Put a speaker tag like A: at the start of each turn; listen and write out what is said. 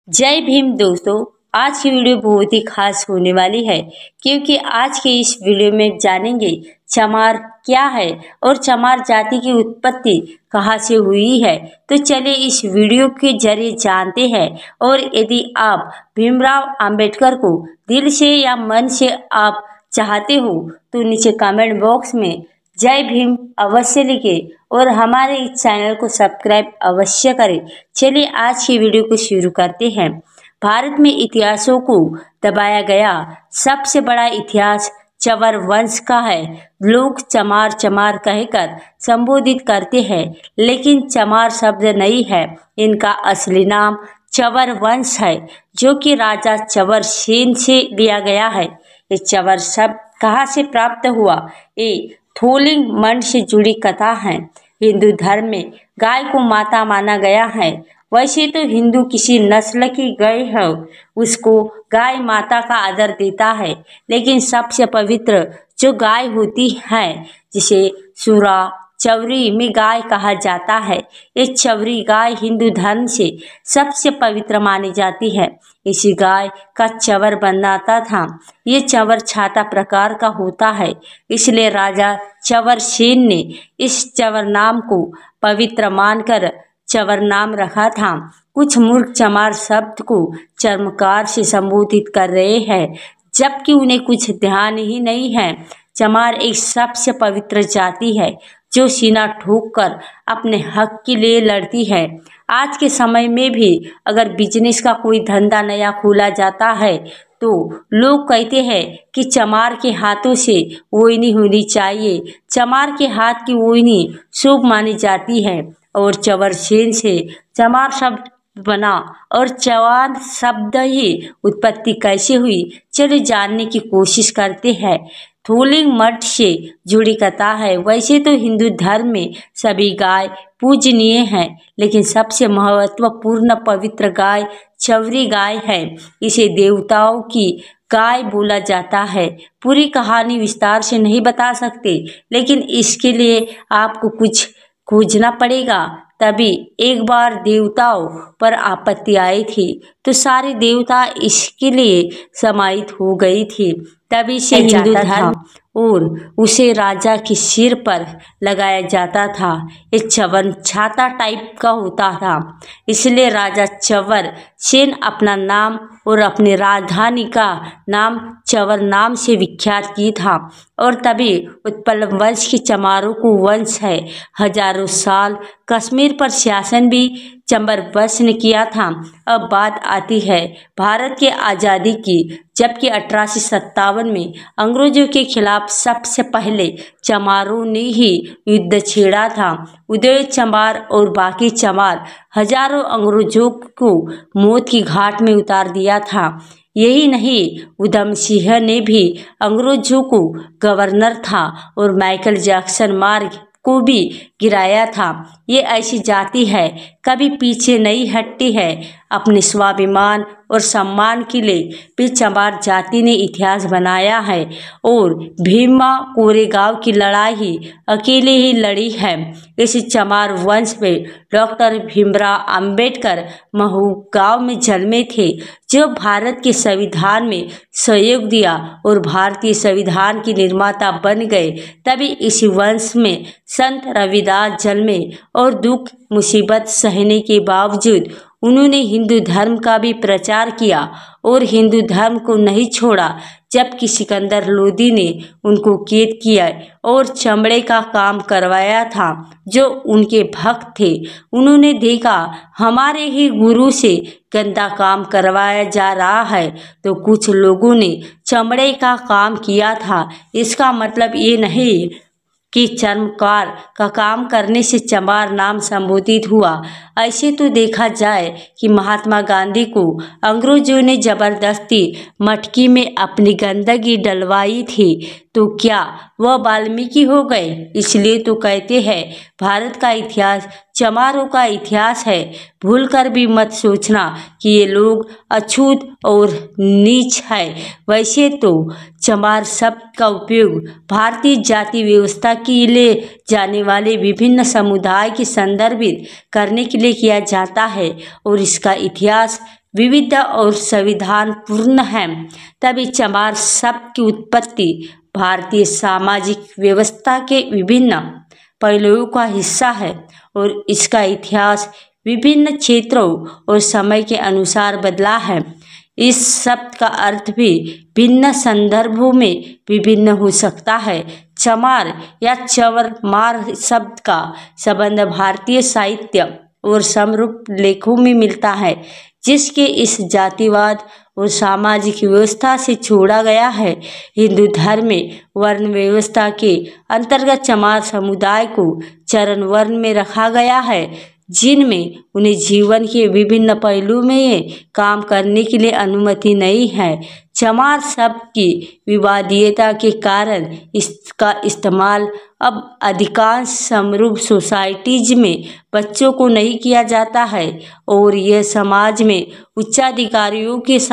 A: जय भीम दोस्तों। आज की वीडियो बहुत ही खास होने वाली है क्योंकि आज के इस वीडियो में जानेंगे चमार क्या है और चमार जाति की उत्पत्ति कहाँ से हुई है। तो चलिए इस वीडियो के जरिए जानते हैं। और यदि आप भीमराव अंबेडकर को दिल से या मन से आप चाहते हो तो नीचे कमेंट बॉक्स में जय भीम अवश्य लिखें और हमारे इस चैनल को सब्सक्राइब अवश्य करें। चलिए आज की वीडियो को शुरू करते हैं। भारत में इतिहासों को दबाया गया सबसे बड़ा इतिहास चवर वंश का है। लोग चमार चमार कहकर संबोधित करते हैं, लेकिन चमार शब्द नहीं है। इनका असली नाम चवर वंश है, जो कि राजा चवर सेन से लिया गया है। ये चवर शब्द कहाँ से प्राप्त हुआ? ये थोलिंग मंड से जुड़ी कथा है। हिंदू धर्म में गाय को माता माना गया है। वैसे तो हिंदू किसी नस्ल की गाय है उसको गाय माता का आदर देता है, लेकिन सबसे पवित्र जो गाय होती है जिसे सुरा चवरी में गाय कहा जाता है, ये चवरी गाय हिंदू धर्म से सबसे पवित्र मानी जाती है। इसी गाय का चवर बनाता था। ये चवर छाता प्रकार का होता है, इसलिए राजा चवर सेन ने इस चवर नाम को पवित्र मानकर चवर नाम रखा था। कुछ मूर्ख चमार शब्द को चर्मकार से संबोधित कर रहे हैं, जबकि उन्हें कुछ ध्यान ही नहीं है। चमार एक सबसे पवित्र जाति है जो सीना ठोक कर अपने हक के लिए लड़ती है। आज के समय में भी अगर बिजनेस का कोई धंधा नया खोला जाता है तो लोग कहते हैं कि चमार के हाथों से ओइनी होनी चाहिए। चमार के हाथ की ओइनी शुभ मानी जाती है। और चवर सेन से चमार शब्द बना और चवान शब्द ही उत्पत्ति कैसे हुई, चलिए जानने की कोशिश करते हैं। थोलिंग मठ से जुड़ी कथा है। वैसे तो हिंदू धर्म में सभी गाय पूजनीय हैं, लेकिन सबसे महत्वपूर्ण पवित्र गाय चवरी गाय है। इसे देवताओं की गाय बोला जाता है। पूरी कहानी विस्तार से नहीं बता सकते, लेकिन इसके लिए आपको कुछ खोजना पड़ेगा। तभी एक बार देवताओं पर आपत्ति आई थी, तो सारे देवता इसके लिए समाहित हो गई थी। तभी से हिंदू धर्म और उसे राजा के सिर पर लगाया जाता था। ये चवन छाता टाइप का होता था, इसलिए राजा चवर सेन अपना नाम और अपनी राजधानी का नाम चवर नाम से विख्यात की था। और तभी उत्पल वंश के चमारों को वंश है। हजारों साल कश्मीर पर शासन भी चंबर वंश ने किया था। अब बात आती है भारत के आज़ादी की, जबकि 1857 में अंग्रेजों के खिलाफ सबसे पहले चमारों ने ही युद्ध छेड़ा था। उदय चमार और बाकी चमार हजारों अंग्रेजों को मौत की घाट में उतार दिया था। यही नहीं, उधम सिंह ने भी अंग्रेजों को गवर्नर था और माइकल जैक्सन मार्ग को भी गिराया था। ये ऐसी जाति है कभी पीछे नहीं हटती है। अपने स्वाभिमान और सम्मान के लिए भी चमार जाति ने इतिहास बनाया है और भीमा कोरेगांव की लड़ाई अकेले ही लड़ी है। इस चमार वंश में डॉक्टर भीमराव अंबेडकर महू गांव में जन्मे थे, जो भारत के संविधान में सहयोग दिया और भारतीय संविधान के निर्माता बन गए। तभी इसी वंश में संत रविदास जन्मे और दुख मुसीबत सहने के बावजूद उन्होंने हिंदू धर्म का भी प्रचार किया और हिंदू धर्म को नहीं छोड़ा। जबकि सिकंदर लोदी ने उनको कैद किया और चमड़े का काम करवाया था, जो उनके भक्त थे। उन्होंने देखा हमारे ही गुरु से गंदा काम करवाया जा रहा है, तो कुछ लोगों ने चमड़े का काम किया था। इसका मतलब ये नहीं कि चर्मकार का काम करने से चमार नाम संबोधित हुआ। ऐसे तो देखा जाए कि महात्मा गांधी को अंग्रेजों ने जबरदस्ती मटकी में अपनी गंदगी डलवाई थी, तो क्या वह वाल्मीकि हो गए? इसलिए तो कहते हैं भारत का इतिहास चमारों का इतिहास है। भूलकर भी मत सोचना कि ये लोग अछूत और नीच है। वैसे तो चमार शब्द का उपयोग भारतीय जाति व्यवस्था के लिए जाने वाले विभिन्न समुदाय की संदर्भित करने के लिए किया जाता है और इसका इतिहास विविध और संविधान पूर्ण है, तभी चमार शब्द की उत्पत्ति भारतीय सामाजिक व्यवस्था के विभिन्न पहलुओं का हिस्सा है और इसका इतिहास विभिन्न क्षेत्रों और समय के अनुसार बदला है। इस शब्द का अर्थ भी भिन्न संदर्भों में विभिन्न हो सकता है। चमार या चवर मार शब्द का संबंध भारतीय साहित्य और समरूप लेखों में मिलता है, जिसके इस जातिवाद और सामाजिक व्यवस्था से छोड़ा गया है। हिंदू धर्म में वर्ण व्यवस्था के अंतर्गत चमार समुदाय को चरण वर्ण में रखा गया है, जिनमें उन्हें जीवन के विभिन्न पहलुओं में काम करने के लिए अनुमति नहीं है। चमार शब्द की विवादियता के कारण इसका इस्तेमाल अब अधिकांश समरूप सोसाइटीज में बच्चों को नहीं किया जाता है और यह समाज में उच्चाधिकारियों के